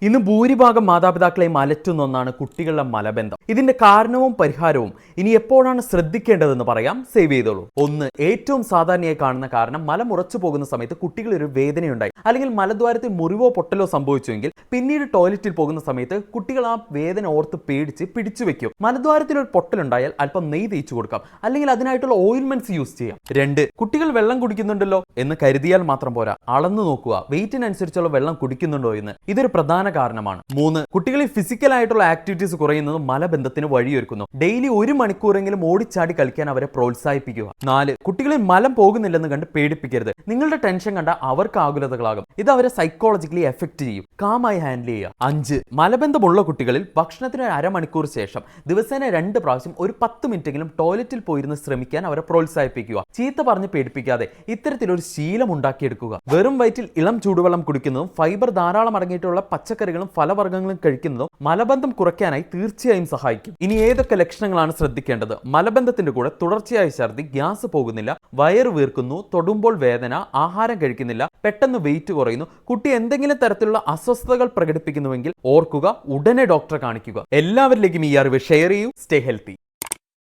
ഇന്ന് ഭൂരിഭാഗം മാതാപിതാക്കളെയും അലറ്റുന്ന ഒന്നാണ് കുട്ടികളുടെ മലബന്ധം. ഇതിന്റെ കാരണവും പരിഹാരവും ഇനി എപ്പോഴാണ് ശ്രദ്ധിക്കേണ്ടതെന്ന് പറയാം. സേവ് ചെയ്തോളൂ. ഒന്ന്, ഏറ്റവും സാധാരണയായി കാണുന്ന കാരണം മലം ഉറച്ചു പോകുന്ന സമയത്ത് കുട്ടികൾ ഒരു വേദനയുണ്ടായി അല്ലെങ്കിൽ മലദ്വാരത്തിൽ മുറിവോ പൊട്ടലോ സംഭവിച്ചുവെങ്കിൽ പിന്നീട് ടോയ്ലറ്റിൽ പോകുന്ന സമയത്ത് കുട്ടികൾ ആ വേദന ഓർത്ത് പേടിച്ച് പിടിച്ചു വെക്കും. മലദ്വാരത്തിൽ ഒരു പൊട്ടലുണ്ടായാൽ അല്പം നെയ്യ് തേച്ചു കൊടുക്കാം, അല്ലെങ്കിൽ അതിനായിട്ടുള്ള ഓയിൽമെന്റ്സ് യൂസ് ചെയ്യാം. രണ്ട്, കുട്ടികൾ വെള്ളം കുടിക്കുന്നുണ്ടല്ലോ എന്ന് കരുതിയാൽ മാത്രം പോരാ, അളന്നു നോക്കുക വെയിറ്റിനനുസരിച്ചുള്ള വെള്ളം കുടിക്കുന്നുണ്ടോ എന്ന്. ഇതൊരു പ്രധാന കാരണമാണ്. മൂന്ന്, കുട്ടികളിൽ ഫിസിക്കൽ ആയിട്ടുള്ള ആക്ടിവിറ്റീസ് കുറയുന്നത് മലബന്ധത്തിന് വഴിയൊരുക്കുന്നു. ഡെയിലി 1 മണിക്കൂറെങ്കിലും ഓടിച്ചാടി കളിക്കാൻ അവരെ പ്രോത്സാഹിപ്പിക്കുക. 4, കുട്ടികളിൽ മലം പോകുന്നില്ലെന്ന് കണ്ട് പേടിപ്പിക്കരുത്. നിങ്ങളുടെ ടെൻഷൻ കണ്ട അവർക്ക് ആകുലതകളാകും. ഇത് അവരെ സൈക്കോളജിക്കലി എഫക്ട് ചെയ്യും. കാമായി ഹാൻഡിൽ ചെയ്യുക. 5, മലബന്ധമുള്ള കുട്ടികളിൽ ഭക്ഷണത്തിന് ഒരു അരമണിക്കൂർ ശേഷം ദിവസേന 2 പ്രാവശ്യം ഒരു 10 മിനിറ്റെങ്കിലും ടോയ്ലറ്റിൽ പോയിരുന്ന് ശ്രമിക്കാൻ അവരെ പ്രോത്സാഹിപ്പിക്കുക. ചീത്ത പറഞ്ഞ് പേടിപ്പിക്കാതെ ഇത്തരത്തിലൊരു ശീലം ഉണ്ടാക്കിയെടുക്കുക. വെറും വയറ്റിൽ ഇളം ചൂടുവെള്ളം കുടിക്കുന്നതും ഫൈബർ ധാരാളം അടങ്ങിയിട്ടുള്ള പച്ചക്കറികളും ഫലവർഗ്ഗങ്ങളും കഴിക്കുന്നതും മലബന്ധം കുറയ്ക്കാനായി തീർച്ചയായും സഹായിക്കും. ഇനി ഏതൊക്കെ ലക്ഷണങ്ങളാണ് ശ്രദ്ധിക്കേണ്ടത്? മലബന്ധത്തിന്റെ കൂടെ തുടർച്ചയായ ഛർദി, ഗ്യാസ് പോകുന്നില്ല, വയറ് വീർക്കുന്നു, തൊടുമ്പോൾ വേദന, ആഹാരം കഴിക്കുന്നില്ല, പെട്ടെന്ന് വെയിറ്റ് കുറയുന്നു, കുട്ടി എന്തെങ്കിലും തരത്തിലുള്ള അസ്വസ്ഥതകൾ പ്രകടിപ്പിക്കുന്നുവെങ്കിൽ ഓർക്കുക, ഉടനെ ഡോക്ടറെ കാണിക്കുക. എല്ലാവരിലേക്കും ഈ അറിവ് ഷെയർ ചെയ്യൂ. Stay healthy.